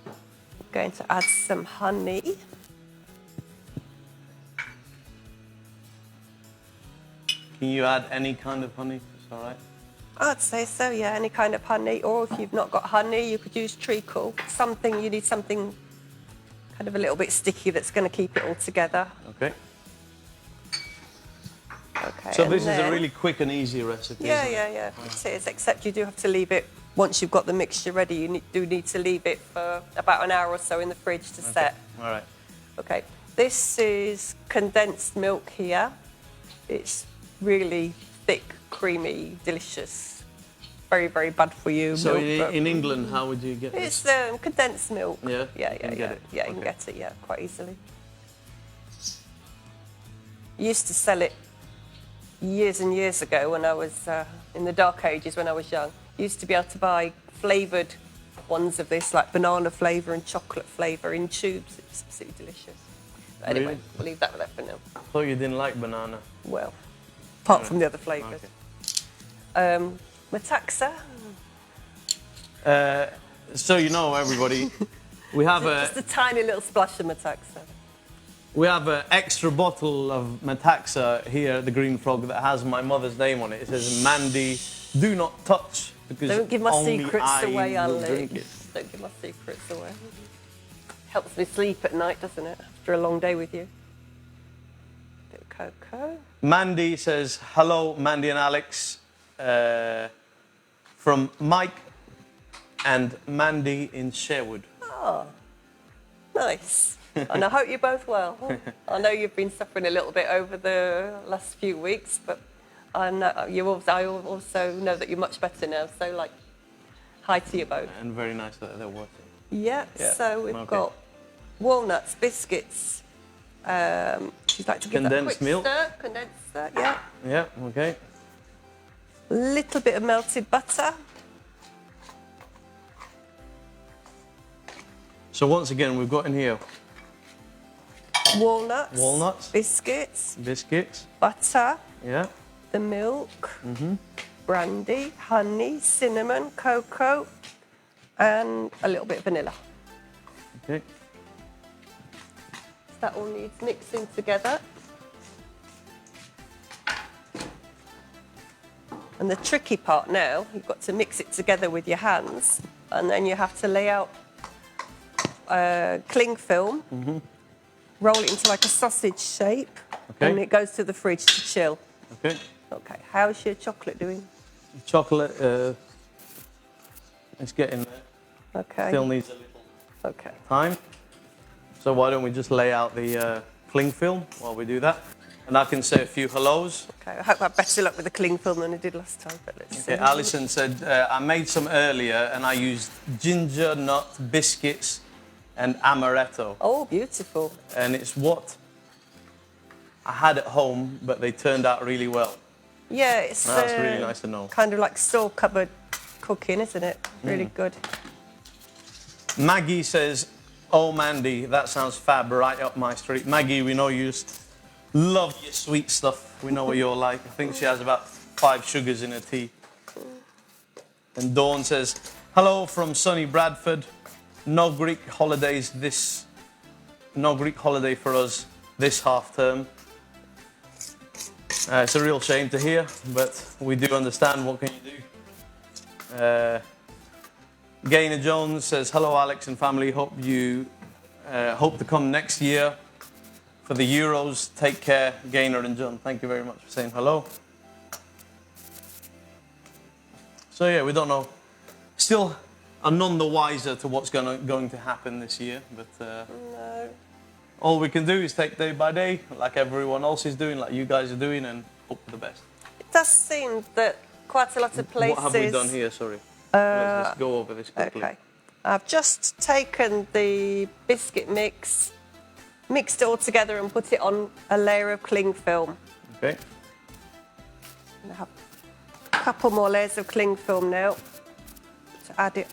We're going to add some honey. Can you add any kind of honey? It's all right. I'd say so, yeah, any kind of honey. Or if you've not got honey, you could use treacle. You need something kind of a little bit sticky that's going to keep it all together. Okay. Okay. So this is a really quick and easy recipe. Yeah. It is, except you do have to leave it, once you've got the mixture ready, you do need to leave it for about an hour or so in the fridge to set. All right. Okay. This is condensed milk here. It's really thick, creamy, delicious. Very bad for you. So milk, in England, how would you get this? It's condensed milk. Yeah? Yeah, you can get it quite easily. Used to sell it years and years ago when I was in the dark ages when I was young. Used to be able to buy flavoured ones of this, like banana flavour and chocolate flavour in tubes. It was absolutely delicious. But anyway, Really? we'll leave that with that for now. I thought you didn't like banana. Well, apart from the other flavours. Okay. Metaxa. So you know, everybody, we have Just a tiny little splash of Metaxa. we have an extra bottle of Metaxa here at the Green Frog that has my mother's name on it. It says, Mandy, do not touch, because Don't give my only secrets I away, will Ali. drink it. Don't give my secrets away. Helps me sleep at night, doesn't it? After a long day with you. Bit of cocoa. Mandy says, hello, Mandy and Alex, from Mike and Mandy in Sherwood. Oh, nice. And I hope you're both well. I know you've been suffering a little bit over the last few weeks, but I also know that you're much better now. So, like, hi to you both. And very nice that they're watching. Yeah, Yeah, so we've okay. got walnuts, biscuits. She'd like to give that a Condensed quick milk. stir. Condensed stir, yeah. Yeah, okay. A little bit of melted butter. So once again, we've got in here Walnuts. Biscuits. biscuits. Butter. Yeah. The milk. Brandy. Honey. Cinnamon. Cocoa. And a little bit of vanilla. Okay. That all needs mixing together. And the tricky part now, you've got to mix it together with your hands, and then you have to lay out cling film, roll it into like a sausage shape, Okay. and it goes to the fridge to chill. Okay. Okay, how's your chocolate doing? Chocolate, it's getting there. Okay. Still needs a little Okay. time. So why don't we just lay out the cling film while we do that? And I can say a few hellos. Okay. I hope I have better luck with the cling film than I did last time, but let's see. Okay, Alison said, I made some earlier and I used ginger nut biscuits and amaretto. Oh, beautiful. And it's what I had at home, but they turned out really well. Yeah, it's That's really nice to know. kind of like store cupboard cooking, isn't it? Really good. Maggie says, oh, Mandy, that sounds fab, right up my street. Maggie, we know you love your sweet stuff. We know what you're like. I think she has about 5 sugars in her tea. And Dawn says, hello from sunny Bradford. No Greek holiday for us this half term. It's a real shame to hear, but we do understand. What can you do? Gaynor Jones says, hello, Alex and family. Hope to come next year for the Euros. Take care, Gaynor and John. Thank you very much for saying hello. So yeah, we don't know. Still are none the wiser to what's going to happen this year, but No. all we can do is take day by day, like everyone else is doing, like you guys are doing, and hope for the best. It does seem that quite a lot of places... What have we done here? Sorry. Let's just go over this quickly. Okay. I've just taken the biscuit mix, mixed it all together and put it on a layer of cling film. Okay. And I have a couple more layers of cling film now to add it,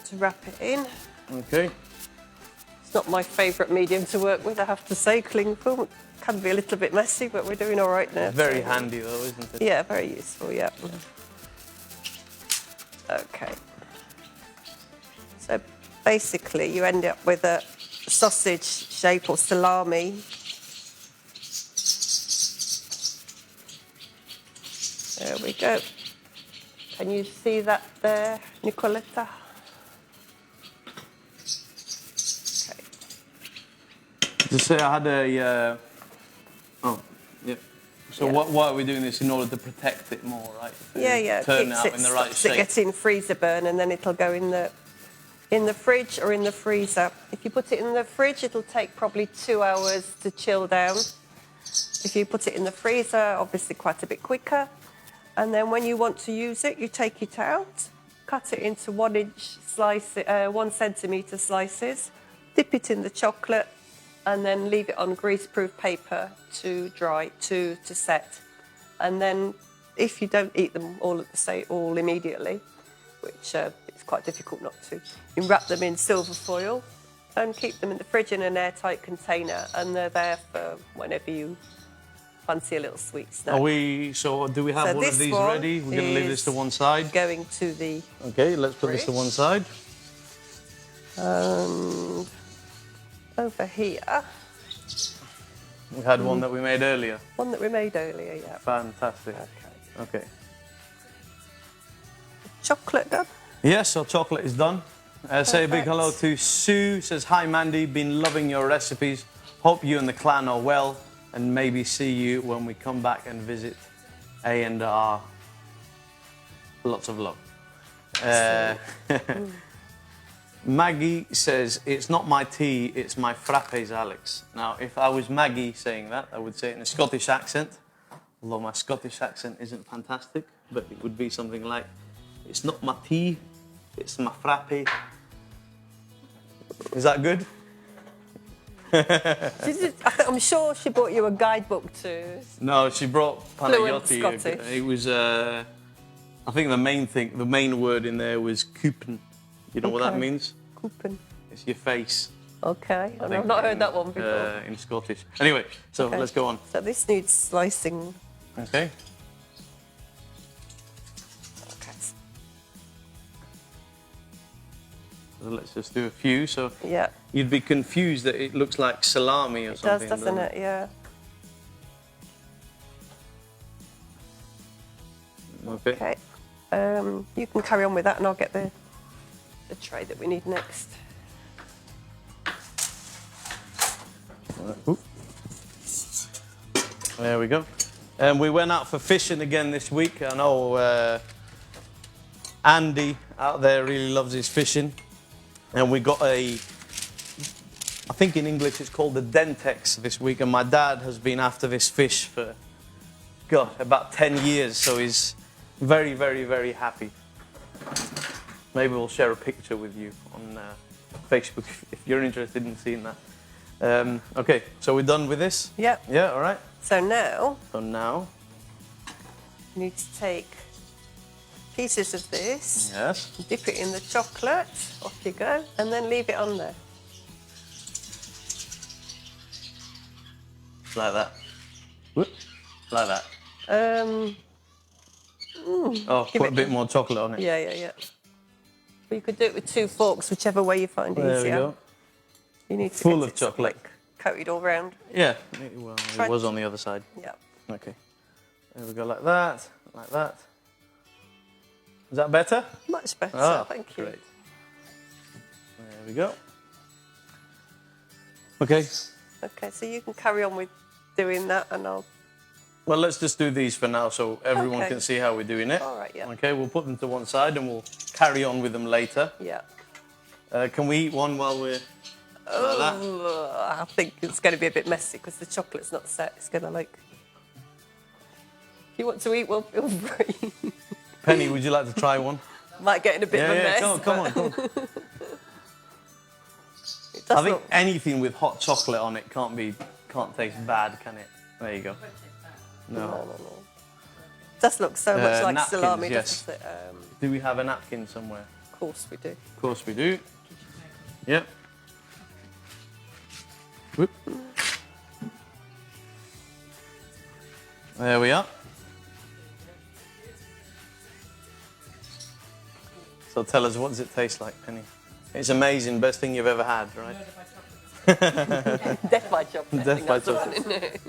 to wrap it in. Okay. It's not my favourite medium to work with, I have to say. Cling film can be a little bit messy, but we're doing all right now. Very so- handy though, isn't it? Yeah, very useful, yeah. Okay. So basically you end up with a sausage shape or salami. There we go. Can you see that there, Nicoletta? Okay. Just say I had a. Oh, yeah. So Yeah. why are we doing this in order to protect it more, right? To Yeah. Turn it Keeps out in the right stops it shape. getting freezer burn, and then it'll go in the fridge or in the freezer. If you put it in the fridge, it'll take probably 2 hours to chill down. If you put it in the freezer, obviously quite a bit quicker. And then when you want to use it, you take it out, cut it into 1 inch slices, 1 centimetre slices, dip it in the chocolate, and then leave it on greaseproof paper to dry, to set. And then if you don't eat them all immediately, which it's quite difficult not to, you wrap them in silver foil and keep them in the fridge in an airtight container, and they're there for whenever you fancy a little sweet snack. Do we have one of these ready? We're going to leave this to one side. Going to the Okay, let's put this to one side. And over here, We had one that we made earlier. one that we made earlier, yeah. Fantastic. Okay. Okay. Chocolate done. Yes, so chocolate is done. Say a big Perfect. hello to Sue. Says, hi Mandy, been loving your recipes. Hope you and the clan are well, and maybe see you when we come back and visit A&R. Lots of love. Maggie says, it's not my tea, it's my frappes, Alex. Now, if I was Maggie saying that, I would say it in a Scottish accent, although my Scottish accent isn't fantastic, but it would be something like, it's not my tea, it's my frappe. Is that good? I'm sure she bought you a guidebook to. No, she brought Fluent Panayotti. Scottish. It was, I think the main word in there was coupen. You know what that Okay. means? Coupon. It's your face. Okay, I I've think, not heard that one before. in Scottish. Anyway, so Okay. let's go on. So this needs slicing. Okay. Okay. So let's just do a few. So Yeah, you'd be confused that it looks like salami or it does, something. doesn't it? Yeah. Okay. Okay. You can carry on with that, and I'll get the tray that we need next. Oop. There we go. We went out for fishing again this week. I know Andy out there really loves his fishing. And we got I think in English it's called the Dentex this week. And my dad has been after this fish for, God, about 10 years. So he's very, very, very happy. Maybe we'll share a picture with you on Facebook if you're interested in seeing that. Okay, so we're done with this? Yep. Yeah, all right. So now So now, you need to take pieces of this, yes. dip it in the chocolate, off you go, and then leave it on there. Like that. Whoop. Like that. Oh, give put a it- bit more chocolate on it. Yeah, yeah, yeah. But you could do it with 2 forks, whichever way you find There we easier. go. You need to Full get of it sort chocolate. like coated all round. Yeah, well, Try- it was on the other side. Yeah. Okay. There we go, like that, like that. Is that better? Much better, Ah, thank you. great. There we go. Okay, Okay, so you can carry on with doing that, and I'll. well, let's just do these for now so everyone Okay. can see how we're doing it. All right, yeah. Okay, we'll put them to one side and we'll carry on with them later. Yeah. Can we eat one while we're like that? I think it's going to be a bit messy because the chocolate's not set. It's going to like. If you want to eat one, feel free. Penny, would you like to try one? Might get in a bit of a mess. Come on. It does I think look- anything with hot chocolate on it can't taste bad, can it? There you go. No. No. Does look so much like napkins, salami, yes. doesn't it? Do we have a napkin somewhere? Of course we do. Of course we do. Yep. Whoop. There we are. So tell us, what does it taste like, Penny? It's amazing, best thing you've ever had, right? Death by chocolate. Death by I think that's the one, isn't it?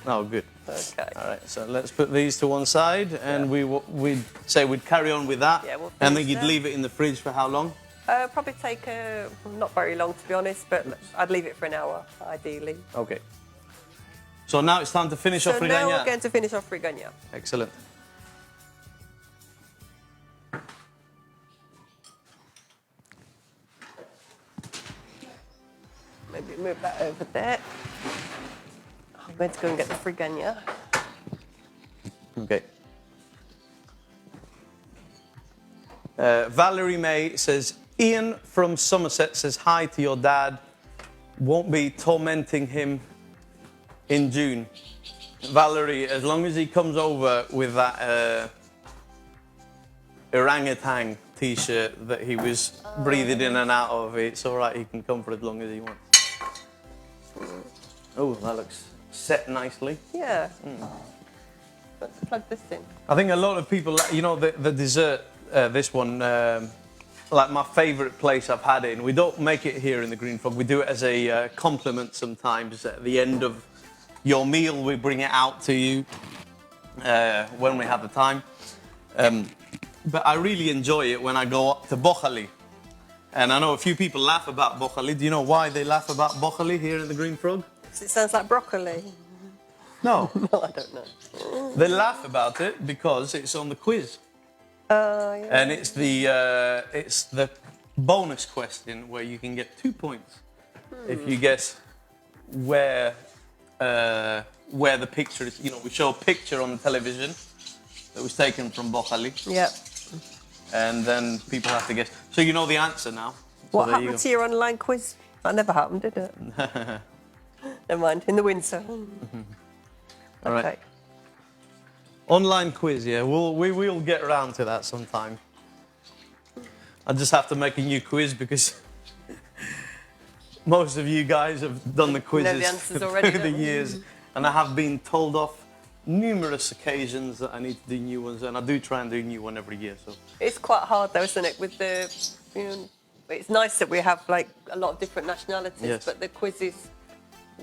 Oh, good. Okay. All right, so let's put these to one side, and we'd say we'd carry on with that, Yeah, we'll and then finish you'd that. leave it in the fridge for how long? Probably take not very long, to be honest, but I'd leave it for an hour, ideally. Okay. So now it's time to finish So off now Rigaña. we're going to finish off Rigaña. Excellent. Maybe move that over there. I'm going to go and get the Frigaña. Okay. Valerie May says, Ian from Somerset says hi to your dad. won't be tormenting him in June. Valerie, as long as he comes over with that orangutan t-shirt that he was breathing in and out of, it's all right, he can come for as long as he wants. Oh, that looks set nicely. Yeah. Let's plug this in. I think a lot of people, you know, the dessert, this one, like my favourite place I've had it in. We don't make it here in the Green Frog. We do it as a compliment sometimes. At the end of your meal, we bring it out to you when we have the time. But I really enjoy it when I go up to Bokhali. And I know a few people laugh about Bokhali. Do you know why they laugh about Bokhali here in the Green Frog? It sounds like broccoli. No. No, I don't know. They laugh about it because it's on the quiz. Yeah. And it's the bonus question where you can get 2 points if you guess where the picture is. You know, we show a picture on the television that was taken from Bokhali. Yep. And then people have to guess. So you know the answer now. What So there you happened to your online quiz? That never happened, did it? Never mind, in the winter. All right. Okay. Online quiz, yeah. We will get around to that sometime. I just have to make a new quiz because most of you guys have done the quizzes Know the answers already, through the don't you? years, and I have been told off numerous occasions that I need to do new ones, and I do try and do a new one every year. So It's quite hard though, isn't it? With the, you know, it's nice that we have like a lot of different nationalities, Yes. but the quizzes,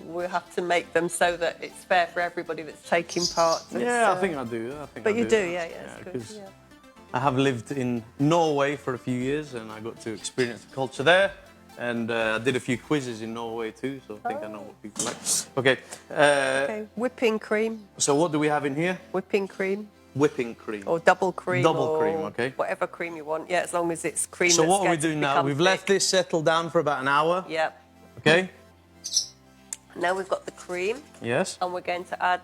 we have to make them so that it's fair for everybody that's taking part. yeah, I think I do. But I you do, yeah, it's good. 'cause Yeah. I have lived in Norway for a few years, and I got to experience the culture there. And I did a few quizzes in Norway too, so I think I know what people like. Okay. Okay, whipping cream, So what do we have in here? whipping cream, Whipping cream. or double cream, Double or cream, okay. whatever cream you want. Yeah, as long as it's cream. So that's what are we going to doing now? become We've thick. left this settle down for about an hour. Yeah. Okay. Now we've got the cream, Yes. and we're going to add.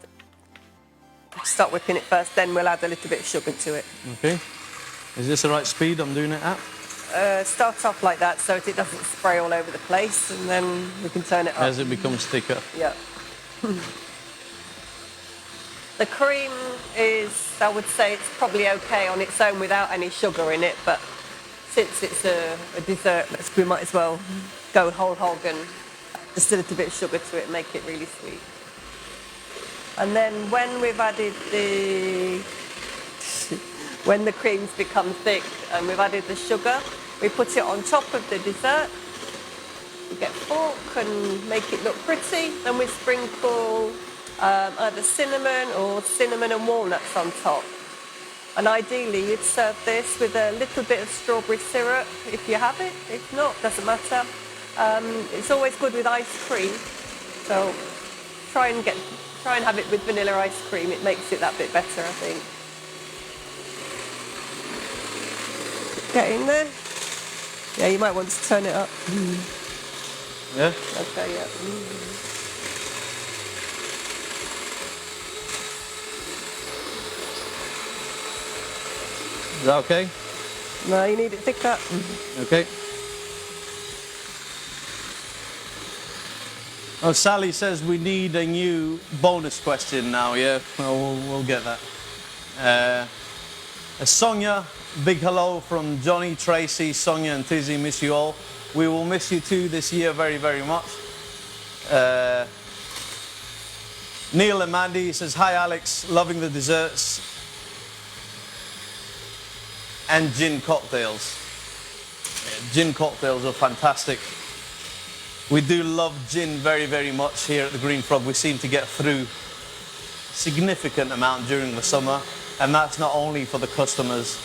Start whipping it first, then we'll add a little bit of sugar to it. Okay. Is this the right speed I'm doing it at? Start off like that so it doesn't spray all over the place, and then we can turn it up. As it becomes thicker. Yeah. The cream is, I would say, it's probably okay on its own without any sugar in it, but since it's a dessert, we might as well go whole hog and just a little bit of sugar to it, make it really sweet. And then when we've added when the cream's become thick and we've added the sugar, we put it on top of the dessert. We get fork and make it look pretty. Then we sprinkle either cinnamon or cinnamon and walnuts on top. And ideally, you'd serve this with a little bit of strawberry syrup if you have it. If not, doesn't matter. It's always good with ice cream. So try and have it with vanilla ice cream. It makes it that bit better, I think. Get in there. Yeah, you might want to turn it up. Yeah. Okay, yeah. Is that okay? No, you need it thicker. Okay. Oh, Sally says we need a new bonus question now. Yeah, well, we'll get that. Sonia, big hello from Johnny, Tracy, Sonia and Tizzy. Miss you all. We will miss you too this year very, very much. Neil and Mandy says, hi Alex, loving the desserts and gin cocktails. Yeah, gin cocktails are fantastic. We do love gin very, very much here at the Green Frog. We seem to get through a significant amount during the summer, and that's not only for the customers.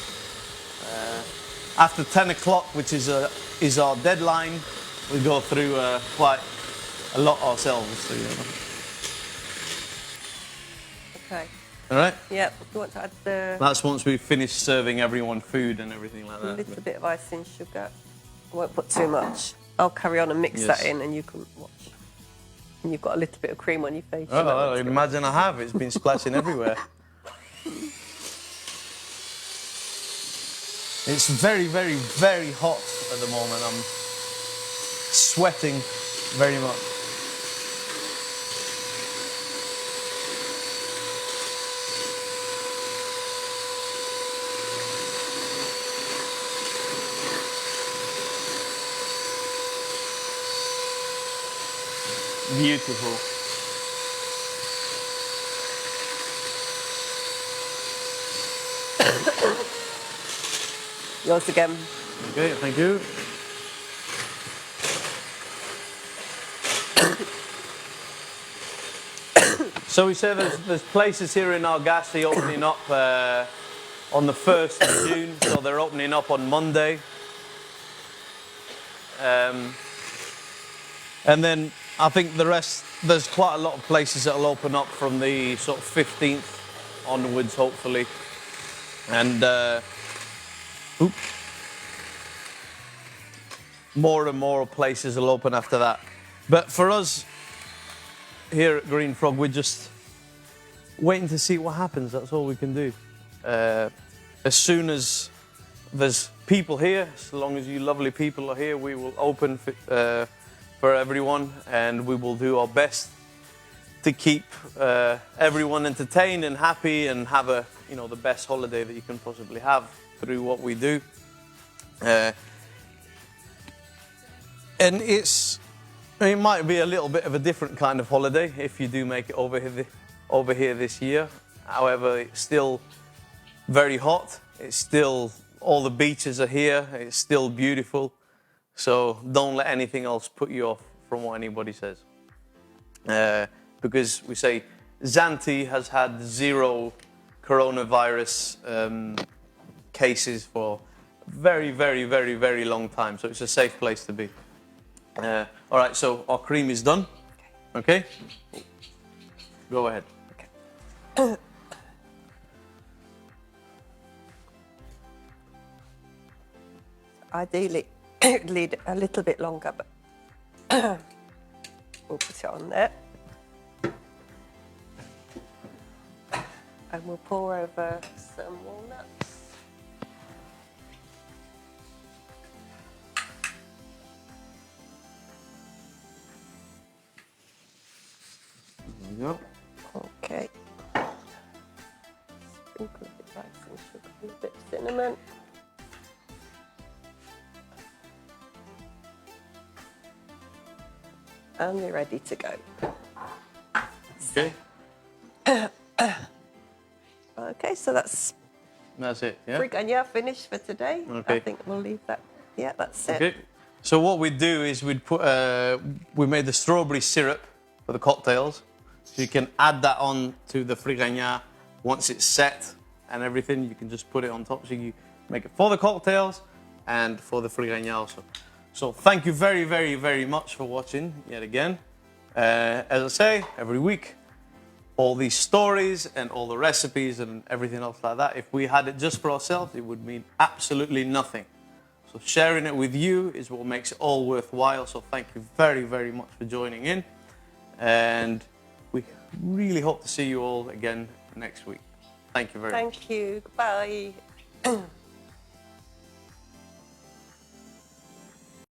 After 10 o'clock, which is our deadline, we go through quite a lot ourselves. So, you know. Okay. All right? Yeah, you want to add the That's once we've finished serving everyone food and everything like that. little bit of icing sugar. I won't put too much. I'll carry on and mix Yes. that in, and you can watch. And you've got a little bit of cream on your face. Oh, I imagine I have. It's been splashing everywhere. It's very, very, very hot at the moment. I'm sweating very much. Beautiful. Yours again. Okay, thank you. So we say there's places here in Argasi opening up on the 1st of June, so they're opening up on Monday. And then I think the rest, there's quite a lot of places that will open up from the sort of 15th onwards, hopefully. And more and more places will open after that. But for us here at Green Frog, we're just waiting to see what happens. That's all we can do. As soon as there's people here, as long as you lovely people are here, we will open for everyone, and we will do our best to keep everyone entertained and happy and have a, you know, the best holiday that you can possibly have through what we do. And it might be a little bit of a different kind of holiday if you do make it over here this year. However, it's still very hot. It's still, all the beaches are here. It's still beautiful. So don't let anything else put you off from what anybody says. Because we say Zante has had 0 coronavirus cases for very, very, very, very long time. So it's a safe place to be. All right, so our cream is done. Okay? Go ahead. Okay. Ideally, lead a little bit longer, but we'll put it on there. And we'll pour over some walnuts. There we go. Okay. Sprinkle a bit like some sugar and a bit of cinnamon. And we're ready to go. Okay. Okay, so that's it, yeah? Frigania finished for today. Okay. I think we'll leave that. Yeah, that's it. Okay. So what we'd do is we'd put, we made the strawberry syrup for the cocktails. So you can add that on to the frigania once it's set and everything. You can just put it on top. So you make it for the cocktails and for the frigania also. So thank you very, very, very much for watching yet again. As I say, every week, all these stories and all the recipes and everything else like that, if we had it just for ourselves, it would mean absolutely nothing. So sharing it with you is what makes it all worthwhile. So thank you very, very much for joining in. And we really hope to see you all again next week. Thank you very much. Thank you. Goodbye.